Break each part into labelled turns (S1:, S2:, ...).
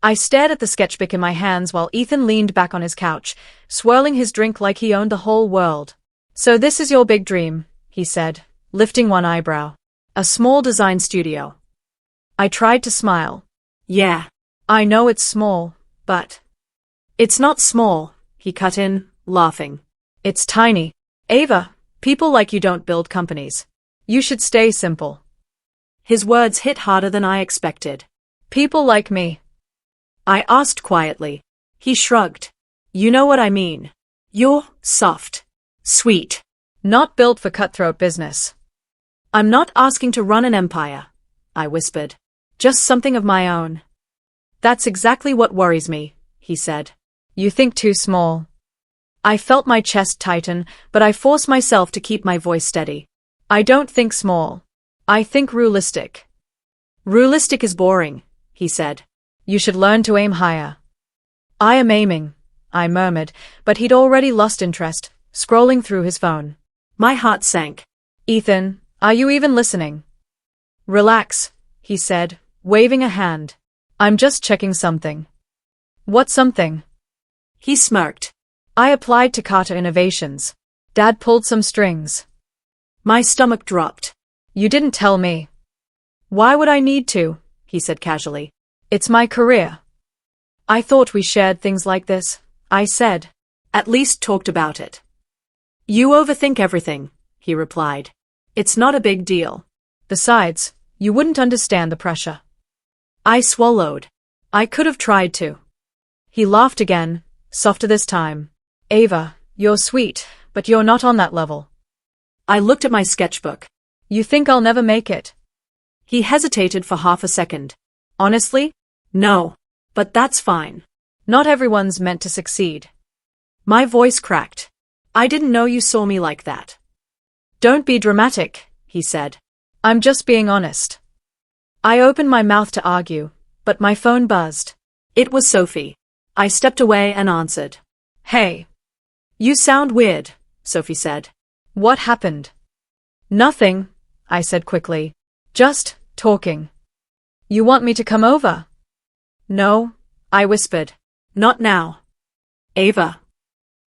S1: I stared at the sketchbook in my hands while Ethan leaned back on his couch, swirling his drink like he owned the whole world. So this is your big dream, he said, lifting one eyebrow. A small design studio. I tried to smile. Yeah. I know it's small, but… It's not small, he cut in, laughing. It's tiny. Ava, people like you don't build companies. You should stay simple. His words hit harder than I expected. People like me? I asked quietly. He shrugged. You know what I mean. You're soft. Sweet. Not built for cutthroat business. I'm not asking to run an empire, I whispered. Just something of my own. That's exactly what worries me, he said. You think too small. I felt my chest tighten, but I forced myself to keep my voice steady. I don't think small. I think realistic. Realistic is boring, he said. You should learn to aim higher. I am aiming, I murmured, but he'd already lost interest, scrolling through his phone. My heart sank. Ethan, are you even listening? Relax, he said, waving a hand. I'm just checking something. What something? He smirked. I applied to Carter Innovations. Dad pulled some strings. My stomach dropped. You didn't tell me. Why would I need to? He said casually. It's my career. I thought we shared things like this, I said. At least talked about it. You overthink everything, he replied. It's not a big deal. Besides, you wouldn't understand the pressure. I swallowed. I could have tried to. He laughed again, softer this time. Ava, you're sweet, but you're not on that level. I looked at my sketchbook. You think I'll never make it? He hesitated for half a second. Honestly? No. But that's fine. Not everyone's meant to succeed. My voice cracked. I didn't know you saw me like that. Don't be dramatic, he said. I'm just being honest. I opened my mouth to argue, but my phone buzzed. It was Sophie. I stepped away and answered. Hey. You sound weird, Sophie said. What happened? Nothing, I said quickly. Just talking. You want me to come over? No, I whispered. Not now. Ava.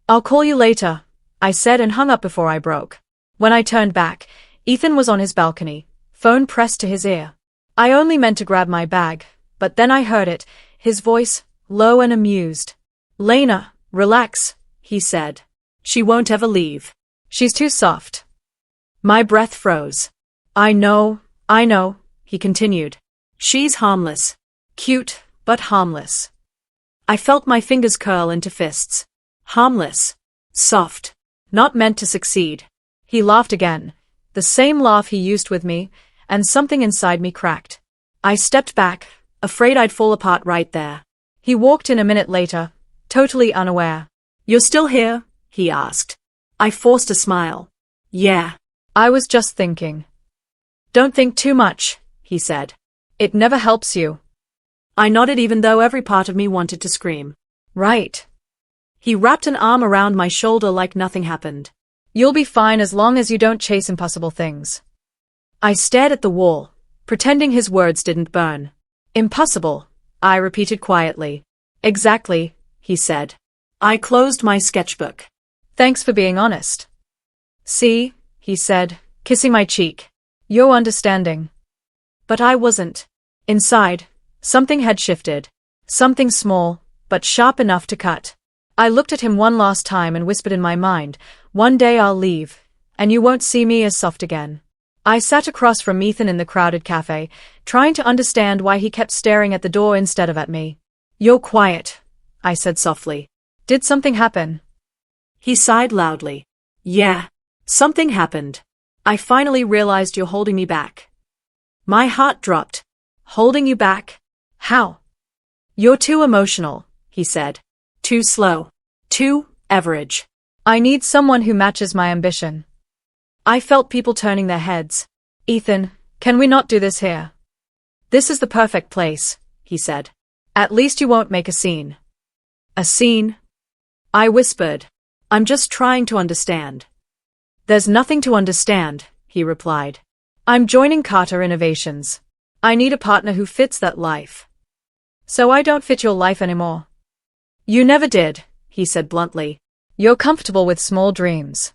S1: I'll call you later, I said and hung up before I broke. When I turned back, Ethan was on his balcony, phone pressed to his ear. I only meant to grab my bag, but then I heard it, his voice, low and amused. Lena, relax, he said. She won't ever leave. She's too soft. My breath froze. I know, he continued. She's harmless. Cute, but harmless. I felt my fingers curl into fists. Harmless. Soft. Not meant to succeed. He laughed again, the same laugh he used with me, and something inside me cracked. I stepped back, afraid I'd fall apart right there. He walked in a minute later, totally unaware. You're still here? He asked. I forced a smile. Yeah. I was just thinking. Don't think too much, he said. It never helps you. I nodded even though every part of me wanted to scream. Right. He wrapped an arm around my shoulder like nothing happened. You'll be fine as long as you don't chase impossible things. I stared at the wall, pretending his words didn't burn. Impossible, I repeated quietly. Exactly, he said. I closed my sketchbook. Thanks for being honest. See, he said, kissing my cheek. You're understanding. But I wasn't. Inside, something had shifted. Something small, but sharp enough to cut. I looked at him one last time and whispered in my mind, one day I'll leave, and you won't see me as soft again. I sat across from Ethan in the crowded cafe, trying to understand why he kept staring at the door instead of at me. You're quiet, I said softly. Did something happen? He sighed loudly. Yeah, something happened. I finally realized you're holding me back. My heart dropped. Holding you back? How? You're too emotional, he said. Too slow. Too average. I need someone who matches my ambition. I felt people turning their heads. Ethan, can we not do this here? This is the perfect place, he said. At least you won't make a scene. A scene? I whispered. I'm just trying to understand. There's nothing to understand, he replied. I'm joining Carter Innovations. I need a partner who fits that life. So I don't fit your life anymore. You never did, he said bluntly. You're comfortable with small dreams.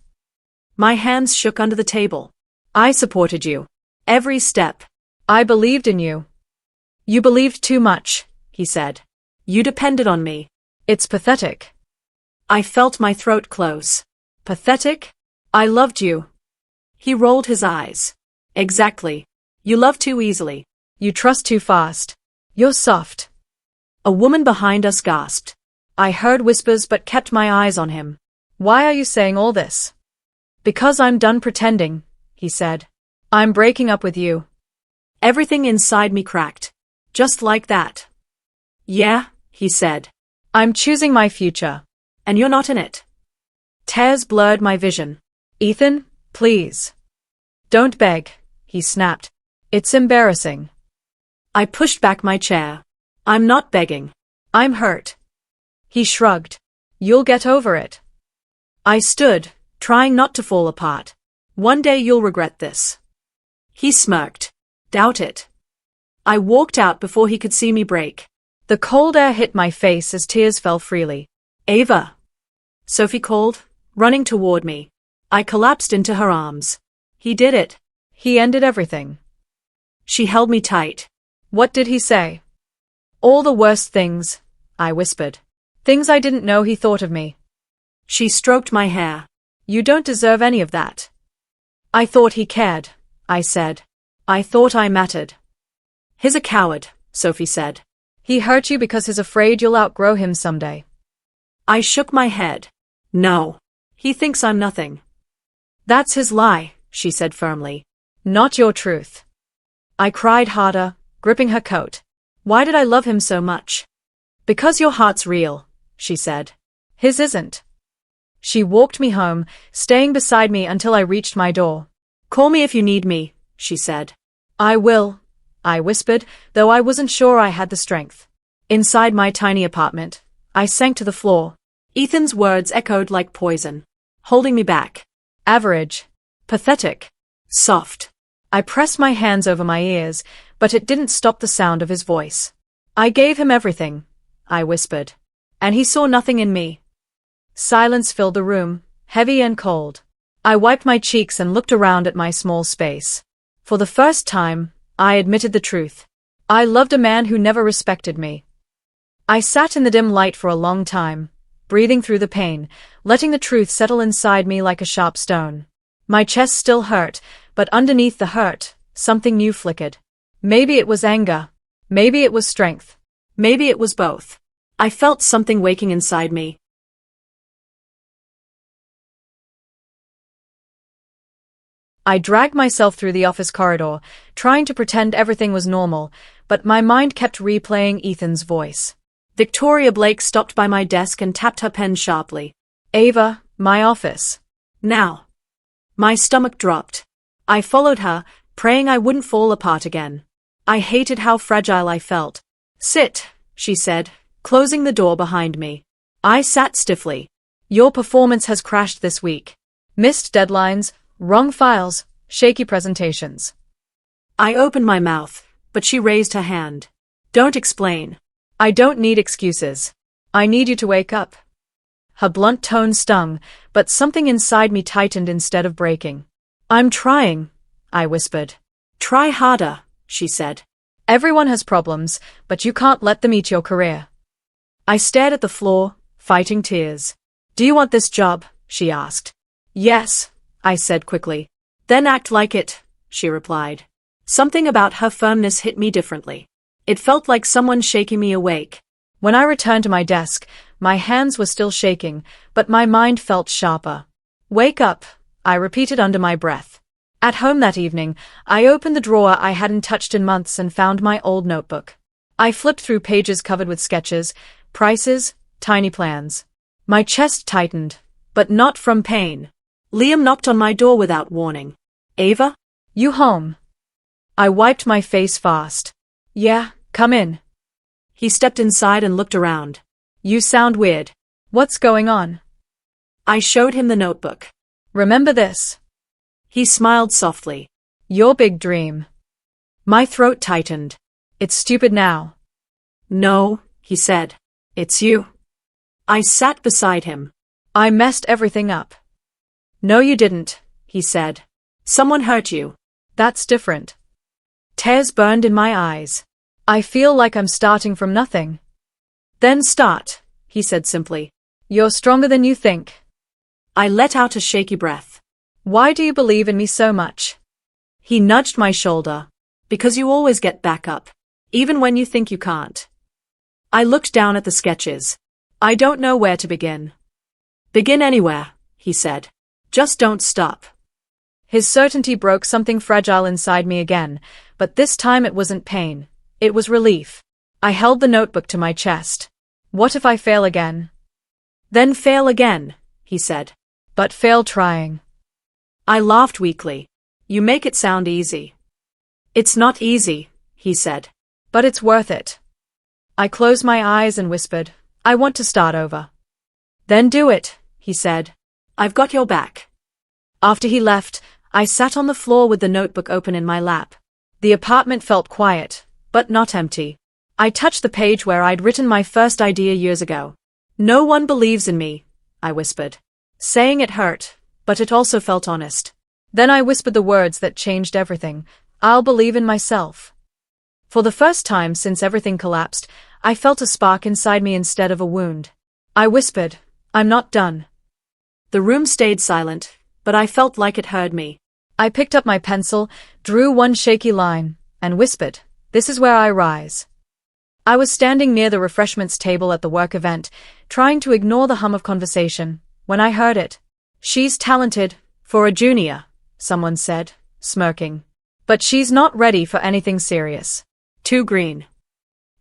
S2: My hands shook under the table. I supported you. Every step.
S1: I believed in you.
S2: You believed too much, he said. You depended on me.
S1: It's pathetic.
S2: I felt my throat close. Pathetic? I loved you. He rolled his eyes. Exactly. You love too easily.
S1: You trust too fast. You're soft.
S2: A woman behind us gasped. I heard whispers but kept my eyes on him.
S1: Why are you saying all this?
S2: Because I'm done pretending, he said.
S1: I'm breaking up with you.
S2: Everything inside me cracked. Just like that. Yeah, he said.
S1: I'm choosing my future.
S2: And you're not in it. Tears blurred my vision.
S1: Ethan, please. Don't beg, he snapped. It's embarrassing.
S2: I pushed back my chair. I'm not begging. I'm hurt.
S1: He shrugged. You'll get over it.
S2: I stood, trying not to fall apart. One day you'll regret this. He smirked. Doubt it. I walked out before he could see me break.
S1: The cold air hit my face as tears fell freely.
S2: Ava. Sophie called, running toward me. I collapsed into her arms. He did it.
S1: He ended everything.
S2: She held me tight.
S1: What did he say? All the worst things, I whispered. Things I didn't know he thought of me.
S2: She stroked my hair.
S1: You don't deserve any of that.
S2: I thought he cared, I said. I thought I mattered. He's a coward, Sophie said.
S1: He hurt you because he's afraid you'll outgrow him someday.
S2: I shook my head. No. He thinks I'm nothing. That's his lie, she said firmly.
S1: Not your truth.
S2: I cried harder, gripping her coat. Why did I love him so much? Because your heart's real, she said.
S1: His isn't. She walked me home, staying beside me until I reached my door.
S2: Call me if you need me, she said.
S1: I will, I whispered, though I wasn't sure I had the strength.
S2: Inside my tiny apartment, I sank to the floor. Ethan's words echoed like poison, holding me back.
S1: Average.
S2: Pathetic. Soft.
S1: I pressed my hands over my ears, but it didn't stop the sound of his voice. I gave him everything, I whispered. And he saw nothing in me. Silence filled the room, heavy and cold. I wiped my cheeks and looked around at my small space. For the first time, I admitted the truth. I loved a man who never respected me. I sat in the dim light for a long time, breathing through the pain, letting the truth settle inside me like a sharp stone. My chest still hurt, but underneath the hurt, something new flickered. Maybe it was anger. Maybe it was strength.
S2: Maybe it was both. I felt something waking inside me.
S1: I dragged myself through the office corridor, trying to pretend everything was normal, but my mind kept replaying Ethan's voice.
S2: Victoria Blake stopped by my desk and tapped her pen sharply.
S1: Ava, my office.
S2: Now. My stomach dropped. I followed her, praying I wouldn't fall apart again. I hated how fragile I felt. Sit, she said, closing the door behind me. I sat stiffly.
S1: Your performance has crashed this week. Missed deadlines, wrong files, shaky presentations.
S2: I opened my mouth, but she raised her hand. Don't explain.
S1: I don't need excuses. I need you to wake up. Her blunt tone stung, but something inside me tightened instead of breaking. I'm trying, I whispered.
S2: Try harder, she said.
S1: Everyone has problems, but you can't let them eat your career. I stared at the floor, fighting tears. Do you want this job? She asked.
S2: Yes, I said quickly. Then act like it, she replied. Something about her firmness hit me differently. It felt like someone shaking me awake.
S1: When I returned to my desk, my hands were still shaking, but my mind felt sharper. Wake up, I repeated under my breath. At home that evening, I opened the drawer I hadn't touched in months and found my old notebook. I flipped through pages covered with sketches, prices, tiny plans. My chest tightened, but not from pain. Liam knocked on my door without warning. Ava? You home? I wiped my face fast. Yeah, come in.
S2: He stepped inside and looked around.
S1: You sound weird. What's going on?
S2: I showed him the notebook.
S1: Remember this?
S2: He smiled softly.
S1: Your big dream.
S2: My throat tightened.
S1: It's stupid now.
S2: No, he said. It's you. I sat beside him.
S1: I messed everything up.
S2: No, you didn't, he said. Someone hurt you.
S1: That's different.
S2: Tears burned in my eyes.
S1: I feel like I'm starting from nothing.
S2: Then start, he said simply.
S1: You're stronger than you think.
S2: I let out a shaky breath.
S1: Why do you believe in me so much?
S2: He nudged my shoulder. Because you always get back up, even when you think you can't. I looked down at the sketches. I don't know where to begin. Begin anywhere, he said. Just don't stop.
S1: His certainty broke something fragile inside me again, but this time it wasn't pain. It was relief. I held the notebook to my chest. What if I fail again?
S2: Then fail again, he said.
S1: But fail trying.
S2: I laughed weakly. You make it sound easy. It's not easy, he said.
S1: But it's worth it. I closed my eyes and whispered, I want to start over.
S2: Then do it, he said. I've got your back. After he left, I sat on the floor with the notebook open in my lap.
S1: The apartment felt quiet, but not empty. I touched the page where I'd written my first idea years ago.
S2: No one believes in me, I whispered.
S1: Saying it hurt, but it also felt honest. Then I whispered the words that changed everything. I'll believe in myself. For the first time since everything collapsed, I felt a spark inside me instead of a wound. I whispered, I'm not done.
S2: The room stayed silent, but I felt like it heard me.
S1: I picked up my pencil, drew one shaky line, and whispered, this is where I rise. I was standing near the refreshments table at the work event, trying to ignore the hum of conversation, when I heard it. She's talented, for a junior, someone said, smirking. But she's not ready for anything serious.
S2: Too green.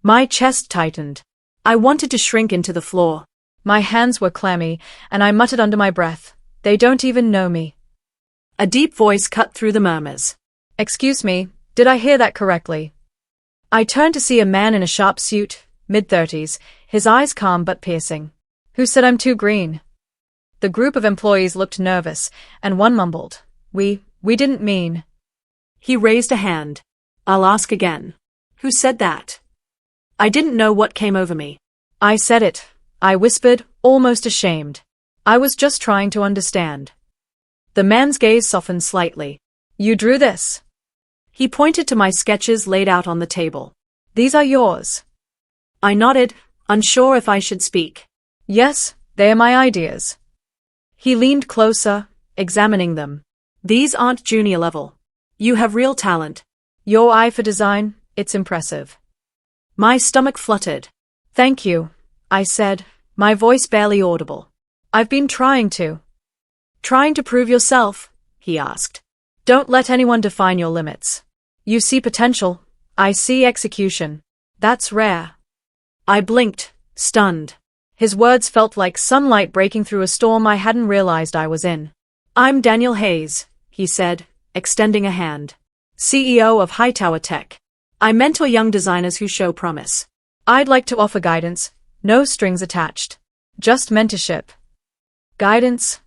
S2: My chest tightened. I wanted to shrink into the floor.
S1: My hands were clammy, and I muttered under my breath, they don't even know me.
S2: A deep voice cut through the murmurs.
S1: Excuse me, did I hear that correctly? I turned to see a man in a sharp suit, mid-30s, his eyes calm but piercing. Who said I'm too green? The group of employees looked nervous, and one mumbled, We didn't mean.
S2: He raised a hand. I'll ask again. Who said that? I didn't know what came over me.
S1: I said it, I whispered, almost ashamed. I was just trying to understand. The man's gaze softened slightly. You drew this?
S2: He pointed to my sketches laid out on the table.
S1: These are yours.
S2: I nodded, unsure if I should speak.
S1: Yes, they are my ideas.
S2: He leaned closer, examining them. These aren't junior level. You have real talent.
S1: Your eye for design, it's impressive.
S2: My stomach fluttered.
S1: Thank you, I said, my voice barely audible. I've been trying to.
S2: Trying to prove yourself? He asked.
S1: Don't let anyone define your limits. You see potential, I see execution. That's rare.
S2: I blinked, stunned.
S1: His words felt like sunlight breaking through a storm I hadn't realized I was in.
S2: I'm Daniel Hayes, he said, extending a hand. CEO of Hightower Tech. I mentor young designers who show promise.
S1: I'd like to offer guidance, no strings attached. Just mentorship. Guidance?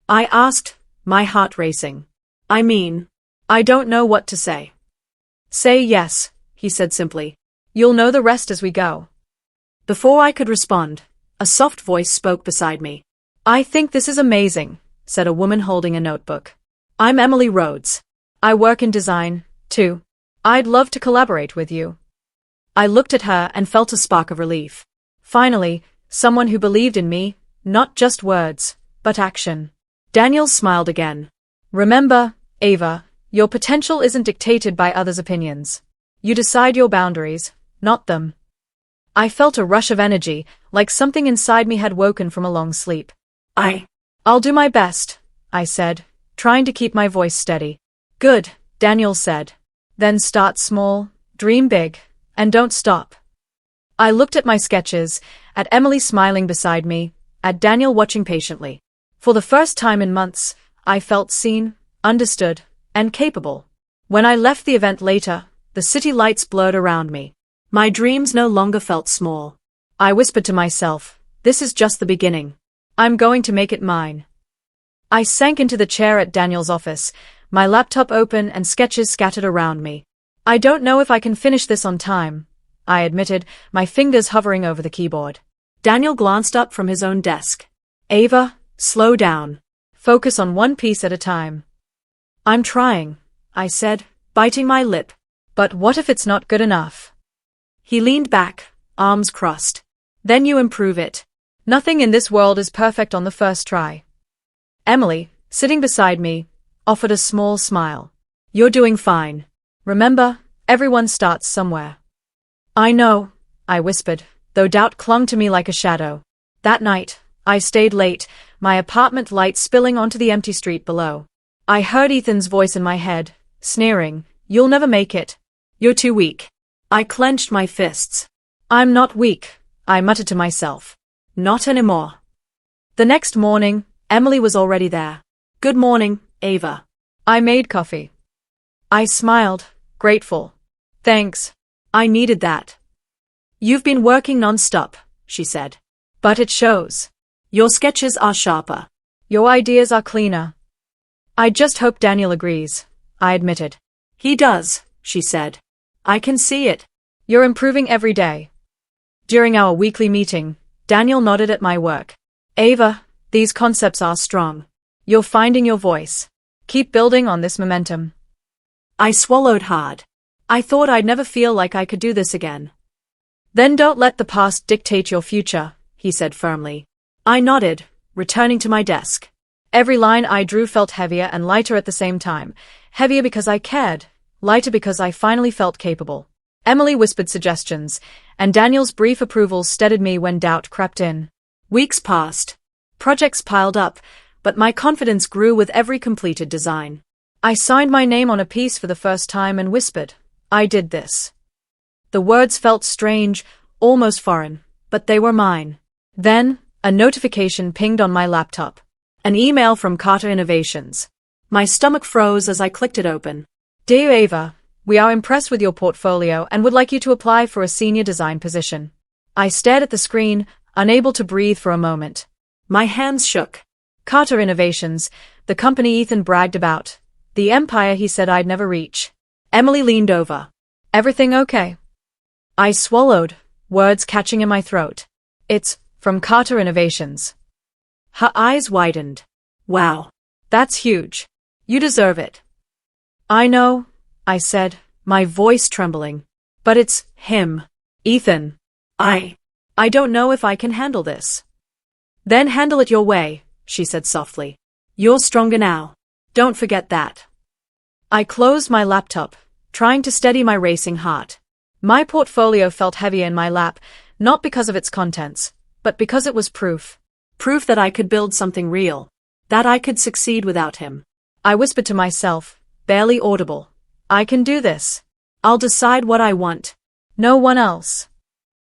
S2: I asked, my heart racing. I don't know what to say.
S1: Say yes, he said simply. You'll know the rest as we go.
S2: Before I could respond, a soft voice spoke beside me.
S1: I think this is amazing, said a woman holding a notebook.
S2: I'm Emily Rhodes.
S1: I work in design, too. I'd love to collaborate with you.
S2: I looked at her and felt a spark of relief.
S1: Finally, someone who believed in me, not just words, but action.
S2: Daniel smiled again.
S1: Remember, Ava, your potential isn't dictated by others' opinions. You decide your boundaries, not them. I felt a rush of energy, like something inside me had woken from a long sleep.
S2: I'll
S1: do my best, I said, trying to keep my voice steady. Good, Daniel said. Then start small, dream big, and don't stop. I looked at my sketches, at Emily smiling beside me, at Daniel watching patiently. For the first time in months, I felt seen, understood, and capable. When I left the event later, the city lights blurred around me.
S2: My dreams no longer felt small.
S1: I whispered to myself, this is just the beginning. I'm going to make it mine. I sank into the chair at Daniel's office, my laptop open and sketches scattered around me. I don't know if I can finish this on time, I admitted, my fingers hovering over the keyboard.
S2: Daniel glanced up from his own desk.
S1: Ava, slow down. Focus on one piece at a time.
S2: I'm trying, I said, biting my lip.
S1: But what if it's not good enough?
S2: He leaned back, arms crossed.
S1: Then you improve it. Nothing in this world is perfect on the first try. Emily, sitting beside me, offered a small smile. You're doing fine. Remember, everyone starts somewhere.
S2: I know,
S1: I whispered, though doubt clung to me like a shadow. That night, I stayed late, my apartment light spilling onto the empty street below. I heard Ethan's voice in my head, sneering, "You'll never make it. You're too weak."
S2: I clenched my fists.
S1: "I'm not weak," I muttered to myself.
S2: Not anymore.
S1: The next morning, Emily was already there.
S2: "Good morning, Ava."
S1: I made coffee. I smiled, grateful. "Thanks.
S2: I needed that." "You've been working non-stop," she said.
S1: "But it shows.
S2: Your sketches are sharper.
S1: Your ideas are cleaner." "I just hope Daniel agrees," I admitted.
S2: "He does," she said. "I can see it."
S1: "You're improving every day." During our weekly meeting, Daniel nodded at my work. "Ava, these concepts are strong. You're finding your voice. Keep building on this momentum."
S2: I swallowed hard. I thought I'd never feel like I could do this again.
S1: "Then don't let the past dictate your future," he said firmly.
S2: I nodded, returning to my desk.
S1: Every line I drew felt heavier and lighter at the same time. Heavier because I cared, lighter because I finally felt capable. Emily whispered suggestions, and Daniel's brief approval steadied me when doubt crept in.
S2: Weeks passed. Projects piled up, but my confidence grew with every completed design.
S1: I signed my name on a piece for the first time and whispered, "I did this." The words felt strange, almost foreign, but they were mine. Then, a notification pinged on my laptop. An email from Carter Innovations.
S2: My stomach froze as I clicked it open.
S1: "Dear Ava, we are impressed with your portfolio and would like you to apply for a senior design position." I stared at the screen, unable to breathe for a moment.
S2: My hands shook.
S1: Carter Innovations, the company Ethan bragged about. The empire he said I'd never reach. Emily leaned over. "Everything okay?" I swallowed, words catching in my throat. "It's from Carter Innovations."
S2: Her eyes widened. "Wow.
S1: That's huge. You deserve it." "I know," I said, my voice trembling. "But it's him. Ethan. I don't know if I can handle this." "Then handle it your way," she said softly. "You're stronger now. Don't forget that." I closed my laptop, trying to steady my racing heart. My portfolio felt heavier in my lap, not because of its contents, but because it was proof.
S2: Proof that I could build something real. That I could succeed without him.
S1: I whispered to myself, barely audible. "I can do this.
S2: I'll decide what I want.
S1: No one else."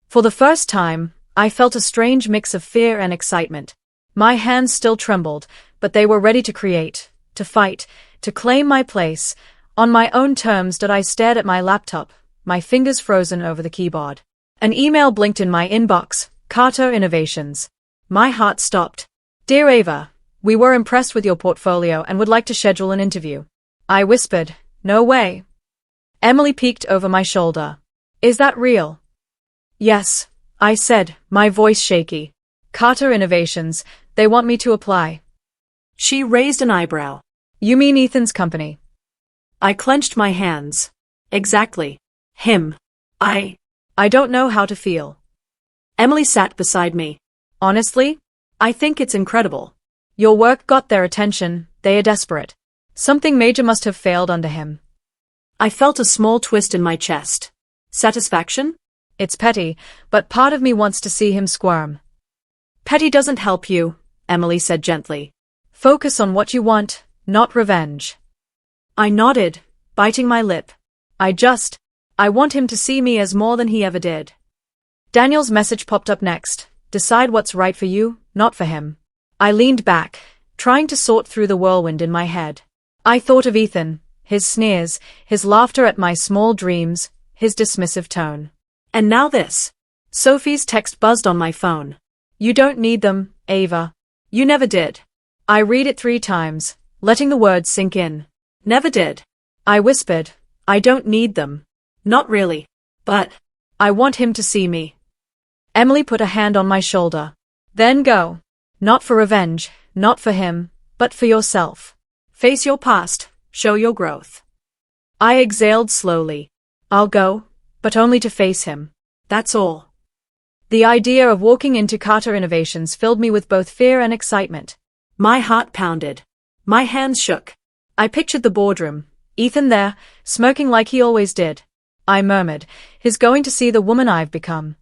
S1: For the first time, I felt a strange mix of fear and excitement. My hands still trembled, but they were ready to create, to fight, to claim my place. On my own terms that I stared at my laptop, my fingers frozen over the keyboard. An email blinked in my inbox, Carter Innovations. My heart stopped. "Dear Ava, we were impressed with your portfolio and would like to schedule an interview." I whispered, "No way." Emily peeked over my shoulder. "Is that real?" "Yes," I said, my voice shaky. "Carter Innovations, they want me to apply."
S2: She raised an eyebrow.
S1: "You mean Ethan's company?"
S2: I clenched my hands. Exactly. Him. I
S1: don't know how to feel."
S2: Emily sat beside me.
S1: "Honestly,
S2: I think it's incredible.
S1: Your work got their attention, they are desperate. Something major must have failed under him."
S2: I felt a small twist in my chest. Satisfaction?
S1: "It's petty, but part of me wants to see him squirm."
S2: "Petty doesn't help you," Emily said gently.
S1: "Focus on what you want, not revenge."
S2: I nodded, biting my lip.
S1: I want him to see me as more than he ever did." Daniel's message popped up next. "Decide what's right for you, not for him." I leaned back, trying to sort through the whirlwind in my head. I thought of Ethan, his sneers, his laughter at my small dreams, his dismissive tone.
S2: And now this. Sophie's text buzzed on my phone.
S1: "You don't need them, Ava.
S2: You never did."
S1: I read it 3 times, letting the words sink in.
S2: "Never did."
S1: I whispered, "I don't need them."
S2: "Not really. But I want him to see me.
S1: Emily put a hand on my shoulder. Then go. Not for revenge, not for him, but for yourself.
S2: Face your past, show your growth.
S1: I exhaled slowly. I'll go, but only to face him.
S2: That's all.
S1: The idea of walking into Carter Innovations filled me with both fear and excitement.
S2: My heart pounded. My hands shook.
S1: I pictured the boardroom, Ethan there, smirking like he always did. I murmured, he's going to see the woman I've become.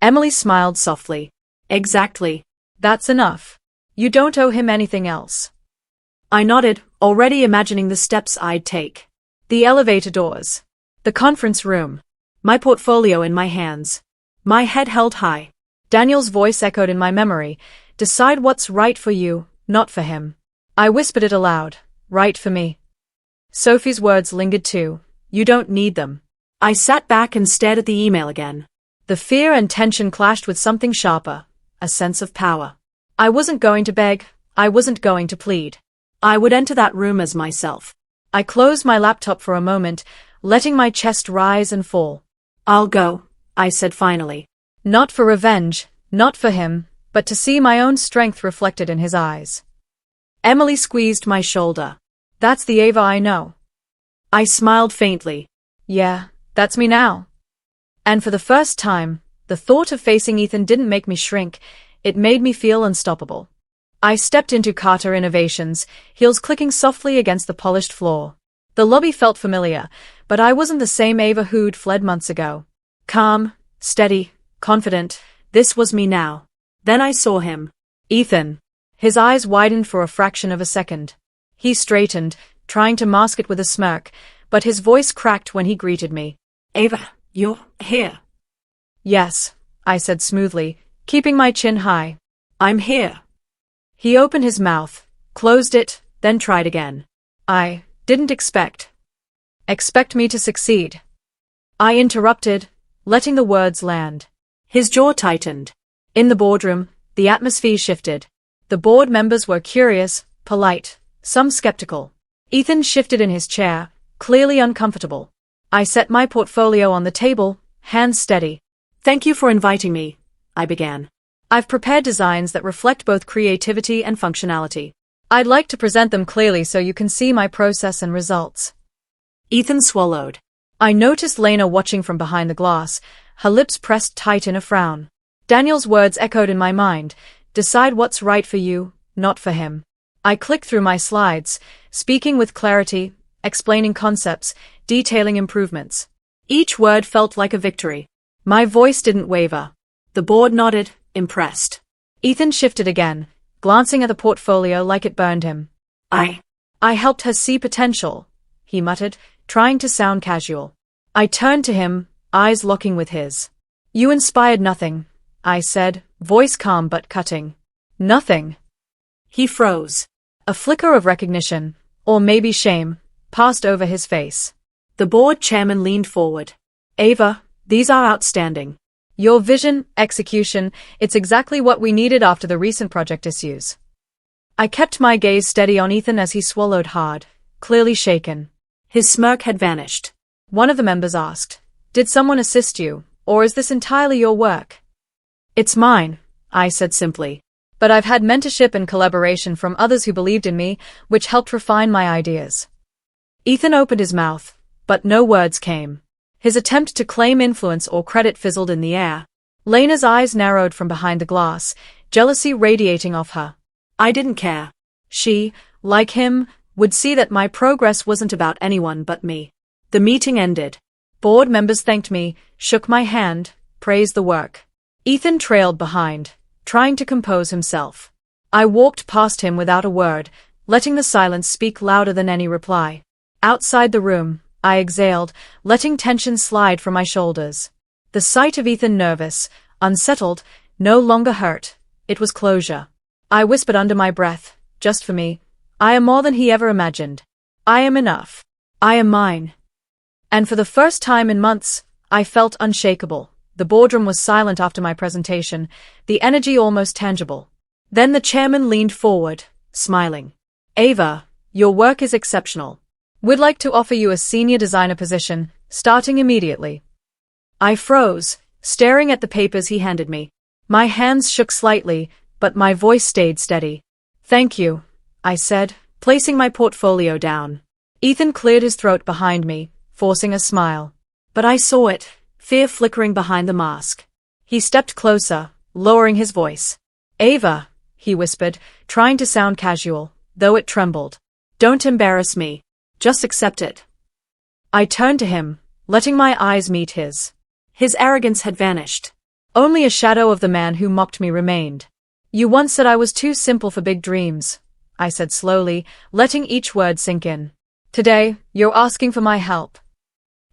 S1: Emily smiled softly.
S2: Exactly.
S1: That's enough. You don't owe him anything else.
S2: I nodded, already imagining the steps I'd take.
S1: The elevator doors. The conference room.
S2: My portfolio in my hands. My head held high.
S1: Daniel's voice echoed in my memory. Decide what's right for you, not for him. I whispered it aloud. Right for me. Sophie's words lingered too. You don't need them.
S2: I sat back and stared at the email again.
S1: The fear and tension clashed with something sharper. A sense of power. I wasn't going to beg. I wasn't going to plead.
S2: I would enter that room as myself.
S1: I closed my laptop for a moment, letting my chest rise and fall.
S2: I'll go, I said finally.
S1: Not for revenge, not for him, but to see my own strength reflected in his eyes. Emily squeezed my shoulder. That's the Ava I know.
S2: I smiled faintly.
S1: Yeah, that's me now. And for the first time, the thought of facing Ethan didn't make me shrink, it made me feel unstoppable. I stepped into Carter Innovations, heels clicking softly against the polished floor. The lobby felt familiar, but I wasn't the same Ava who'd fled months ago. Calm, steady, confident, this was me now. Then I saw him. Ethan. His eyes widened for a fraction of a second. He straightened, trying to mask it with a smirk, but his voice cracked when he greeted me.
S2: Ava, you're here.
S1: Yes, I said smoothly, keeping my chin high.
S2: I'm here.
S1: He opened his mouth, closed it, then tried again. I didn't expect me to succeed. I interrupted, letting the words land.
S2: His jaw tightened.
S1: In the boardroom, the atmosphere shifted. The board members were curious, polite, some skeptical. Ethan shifted in his chair, clearly uncomfortable. I set my portfolio on the table, hands steady.
S2: Thank you for inviting me, I began.
S1: I've prepared designs that reflect both creativity and functionality. I'd like to present them clearly so you can see my process and results.
S2: Ethan swallowed.
S1: I noticed Lena watching from behind the glass, her lips pressed tight in a frown. Daniel's words echoed in my mind. Decide what's right for you, not for him. I clicked through my slides, speaking with clarity, explaining concepts, detailing improvements. Each word felt like a victory. My voice didn't waver.
S2: The board nodded, impressed.
S1: Ethan shifted again, glancing at the portfolio like it burned him.
S2: I
S1: helped her see potential, he muttered, trying to sound casual. I turned to him, eyes locking with his. You inspired nothing, I said, voice calm but cutting. Nothing.
S2: He froze.
S1: A flicker of recognition, or maybe shame, passed over his face.
S2: The board chairman leaned forward.
S1: Ava, these are outstanding. Your vision, execution, it's exactly what we needed after the recent project issues. I kept my gaze steady on Ethan as he swallowed hard, clearly shaken.
S2: His smirk had vanished.
S1: One of the members asked, Did someone assist you, or is this entirely your work? It's mine, I said simply. But I've had mentorship and collaboration from others who believed in me, which helped refine my ideas. Ethan opened his mouth, but no words came. His attempt to claim influence or credit fizzled in the air. Lena's eyes narrowed from behind the glass, jealousy radiating off her. I didn't care. She, like him, would see that my progress wasn't about anyone but me. The meeting ended. Board members thanked me, shook my hand, praised the work. Ethan trailed behind, trying to compose himself. I walked past him without a word, letting the silence speak louder than any reply. Outside the room, I exhaled, letting tension slide from my shoulders. The sight of Ethan nervous, unsettled, no longer hurt. It was closure. I whispered under my breath, just for me. I am more than he ever imagined. I am enough. I am mine. And for the first time in months, I felt unshakable. The boardroom was silent after my presentation, the energy almost tangible. Then the chairman leaned forward, smiling. Ava, your work is exceptional. We'd like to offer you a senior designer position, starting immediately.
S2: I froze, staring at the papers he handed me. My hands shook slightly, but my voice stayed steady. "Thank you," I said, placing my portfolio down. Ethan cleared his throat behind me, forcing a smile. But I saw it, fear flickering behind the mask. He stepped closer, lowering his voice. "Ava," he whispered, trying to sound casual, though it trembled. "Don't embarrass me. Just accept it." I turned to him, letting my eyes meet his. His arrogance had vanished. Only a shadow of the man who mocked me remained. "You once said I was too simple for big dreams," I said slowly, letting each word sink in. "Today, you're asking for my help."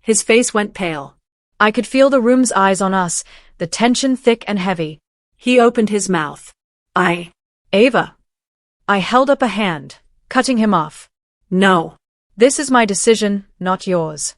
S2: His face went pale. I could feel the room's eyes on us, the tension thick and heavy. He opened his mouth. Ava." I held up a hand, cutting him off. "No. This is my decision, not yours."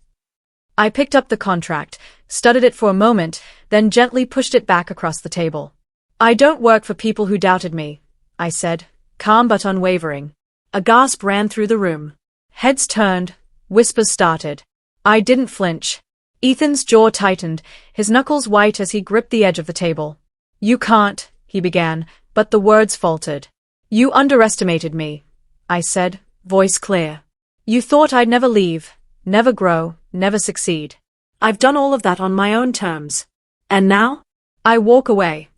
S2: I picked up the contract, studied it for a moment, then gently pushed it back across the table. "I don't work for people who doubted me," I said, calm but unwavering. A gasp ran through the room. Heads turned, whispers started. I didn't flinch. Ethan's jaw tightened, his knuckles white as he gripped the edge of the table. "You can't," he began, but the words faltered. "You underestimated me," I said, voice clear. "You thought I'd never leave, never grow, never succeed. I've done all of that on my own terms. And now? I walk away."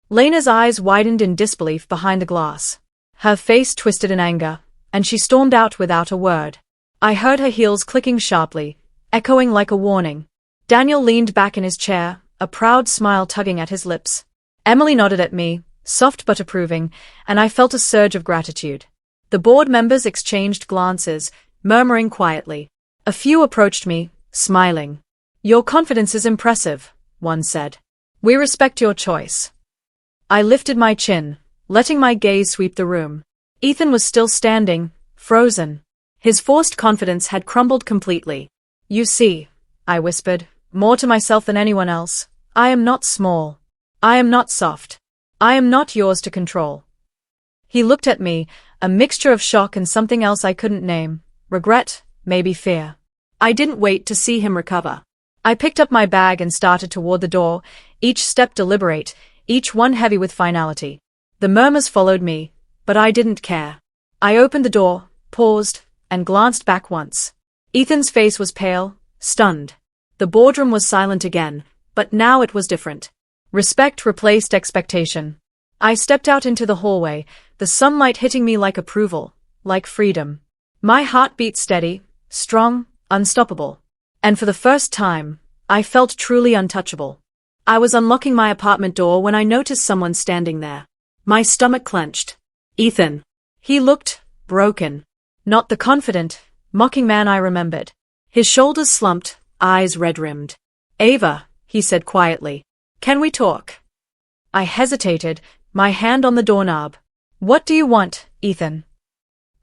S2: Lena's eyes widened in disbelief behind the glass. Her face twisted in anger, and she stormed out without a word. I heard her heels clicking sharply, echoing like a warning. Daniel leaned back in his chair, a proud smile tugging at his lips. Emily nodded at me, soft but approving, and I felt a surge of gratitude. The board members exchanged glances, murmuring quietly. A few approached me, smiling. "Your confidence is impressive," one said. "We respect your choice." I lifted my chin, letting my gaze sweep the room. Ethan was still standing, frozen. His forced confidence had crumbled completely. "You see," I whispered, more to myself than anyone else, "I am not small. I am not soft. I am not yours to control." He looked at me, a mixture of shock and something else I couldn't name. Regret, maybe fear. I didn't wait to see him recover. I picked up my bag and started toward the door, each step deliberate, each one heavy with finality. The murmurs followed me, but I didn't care. I opened the door, paused, and glanced back once. Ethan's face was pale, stunned. The boardroom was silent again, but now it was different. Respect replaced expectation. I stepped out into the hallway, the sunlight hitting me like approval, like freedom. My heart beat steady, strong, unstoppable. And for the first time, I felt truly untouchable. I was unlocking my apartment door when I noticed someone standing there. My stomach clenched. Ethan. He looked broken. Not the confident, mocking man I remembered. His shoulders slumped, eyes red-rimmed. "Ava," he said quietly. "Can we talk?" I hesitated, my hand on the doorknob. "What do you want, Ethan?"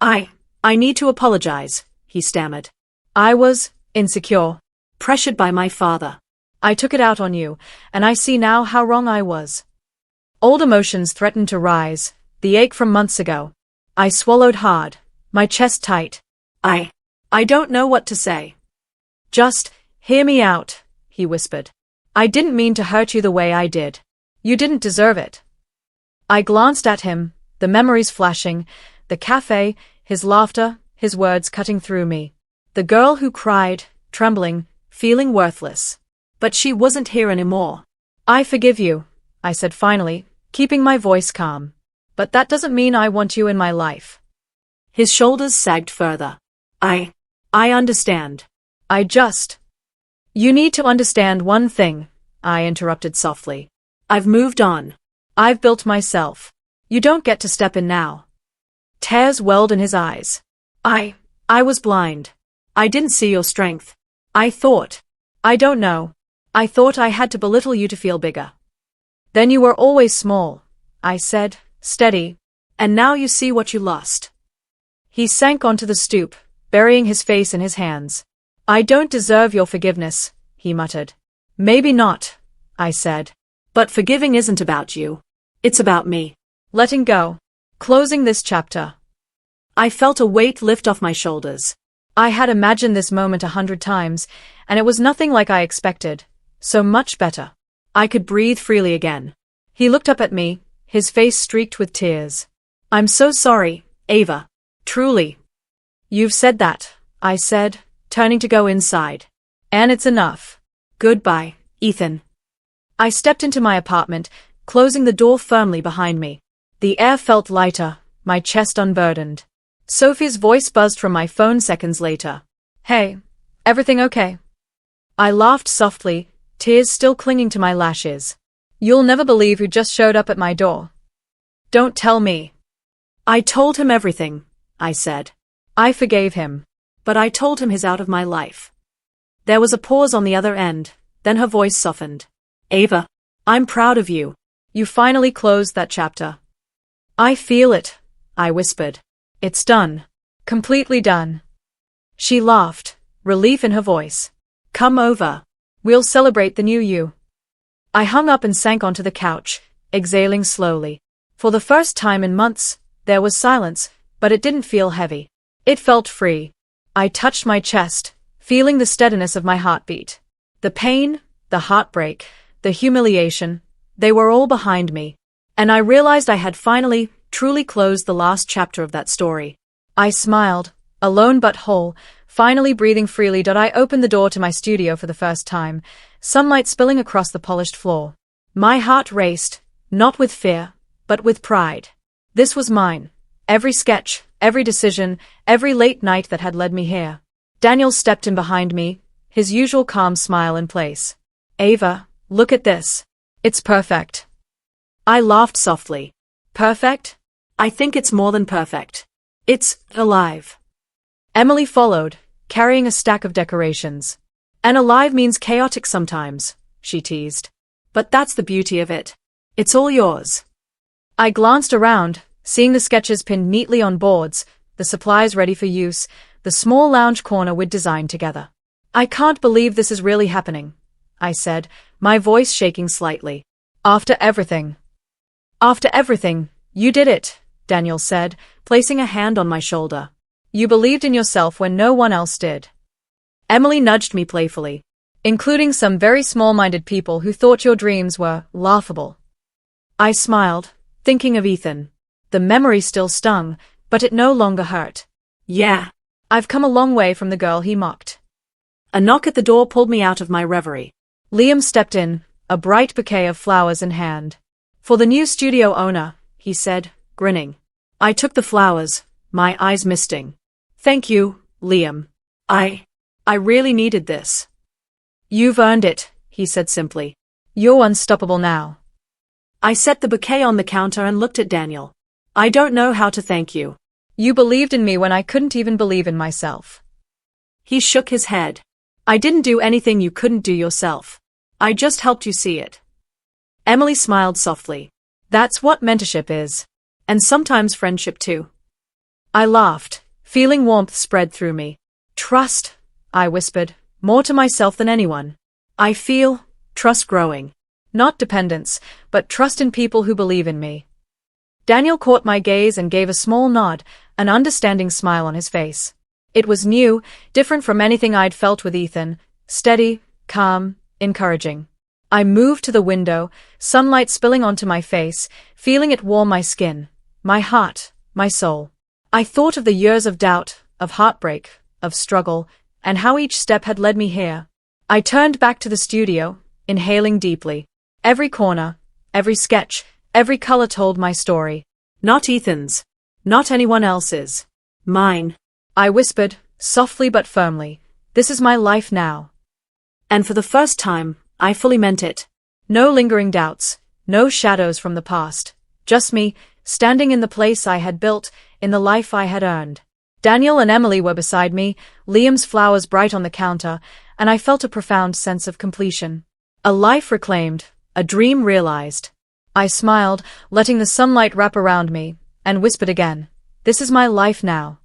S2: I need to apologize," he stammered. "I was insecure, pressured by my father. I took it out on you, and I see now how wrong I was." Old emotions threatened to rise, the ache from months ago. I swallowed hard, my chest tight. I don't know what to say." "Just hear me out," he whispered. "I didn't mean to hurt you the way I did. You didn't deserve it." I glanced at him, the memories flashing, the cafe, his laughter, his words cutting through me. The girl who cried, trembling, feeling worthless. But she wasn't here anymore. "I forgive you," I said finally, keeping my voice calm. "But that doesn't mean I want you in my life." His shoulders sagged further. I understand. You need to understand one thing," I interrupted softly. "I've moved on. I've built myself. You don't get to step in now." Tears welled in his eyes. I was blind. I didn't see your strength. I don't know. I thought I had to belittle you to feel bigger." "Then you were always small," I said, steady. "And now you see what you lost." He sank onto the stoop, burying his face in his hands. "I don't deserve your forgiveness," he muttered. "Maybe not," I said. "But forgiving isn't about you. It's about me. Letting go. Closing this chapter." I felt a weight lift off my shoulders. I had imagined this moment 100 times, and it was nothing like I expected. So much better. I could breathe freely again. He looked up at me, his face streaked with tears. I'm so sorry, Ava. Truly.
S1: You've said that, I said, turning to go inside. And it's enough.
S2: Goodbye, Ethan.
S1: I stepped into my apartment, closing the door firmly behind me. The air felt lighter, my chest unburdened. Sophie's voice buzzed from my phone seconds later. Hey, everything okay? I laughed softly, tears still clinging to my lashes. You'll never believe who just showed up at my door. Don't tell me.
S2: I told him everything, I said.
S1: I forgave him.
S2: But I told him he's out of my life. There was a pause on the other end, then her voice softened. Ava, I'm proud of you.
S1: You finally closed that chapter. I feel it, I whispered. It's done. Completely done. She laughed, relief in her voice. Come over. We'll celebrate the new you. I hung up and sank onto the couch, exhaling slowly. For the first time in months, there was silence, but it didn't feel heavy. It felt free. I touched my chest, feeling the steadiness of my heartbeat. The pain, the heartbreak, the humiliation, they were all behind me. And I realized I had finally, truly closed the last chapter of that story. I smiled, alone but whole, finally breathing freely. I opened the door to my studio for the first time, sunlight spilling across the polished floor. My heart raced, not with fear, but with pride. This was mine. Every sketch, every decision, every late night that had led me here. Daniel stepped in behind me, his usual calm smile in place. Ava, look at this. It's perfect. I laughed softly. Perfect?
S2: I think it's more than perfect. It's alive.
S1: Emily followed, carrying a stack of decorations. And alive means chaotic sometimes, she teased.
S2: But that's the beauty of it. It's all yours.
S1: I glanced around, seeing the sketches pinned neatly on boards, the supplies ready for use, the small lounge corner we'd designed together. I can't believe this is really happening, I said, my voice shaking slightly. After everything. After everything, you did it, Daniel said, placing a hand on my shoulder. You believed in yourself when no one else did. Emily nudged me playfully, including some very small-minded people who thought your dreams were laughable. I smiled, thinking of Ethan. The memory still stung, but it no longer hurt.
S2: Yeah.
S1: I've come a long way from the girl he mocked.
S2: A knock at the door pulled me out of my reverie.
S1: Liam stepped in, a bright bouquet of flowers in hand. For the new studio owner, he said, grinning. I took the flowers, my eyes misting. Thank you, Liam. I really needed this. You've earned it, he said simply. You're unstoppable now.
S2: I set the bouquet on the counter and looked at Daniel. I don't know how to thank you.
S1: You believed in me when I couldn't even believe in myself.
S2: He shook his head. I didn't do anything you couldn't do yourself. I just helped you see it.
S1: Emily smiled softly. That's what mentorship is. And sometimes friendship too. I laughed, feeling warmth spread through me. Trust, I whispered, more to myself than anyone. I feel trust growing. Not dependence, but trust in people who believe in me. Daniel caught my gaze and gave a small nod, an understanding smile on his face. It was new, different from anything I'd felt with Ethan, steady, calm, encouraging. I moved to the window, sunlight spilling onto my face, feeling it warm my skin, my heart, my soul. I thought of the years of doubt, of heartbreak, of struggle, and how each step had led me here. I turned back to the studio, inhaling deeply. Every corner, every sketch, every color told my story. Not Ethan's. Not anyone else's. Mine. I whispered, softly but firmly. This is my life now. And for the first time, I fully meant it. No lingering doubts, no shadows from the past. Just me, standing in the place I had built, in the life I had earned. Daniel and Emily were beside me, Liam's flowers bright on the counter, and I felt a profound sense of completion. A life reclaimed, a dream realized. I smiled, letting the sunlight wrap around me, and whispered again, this is my life now.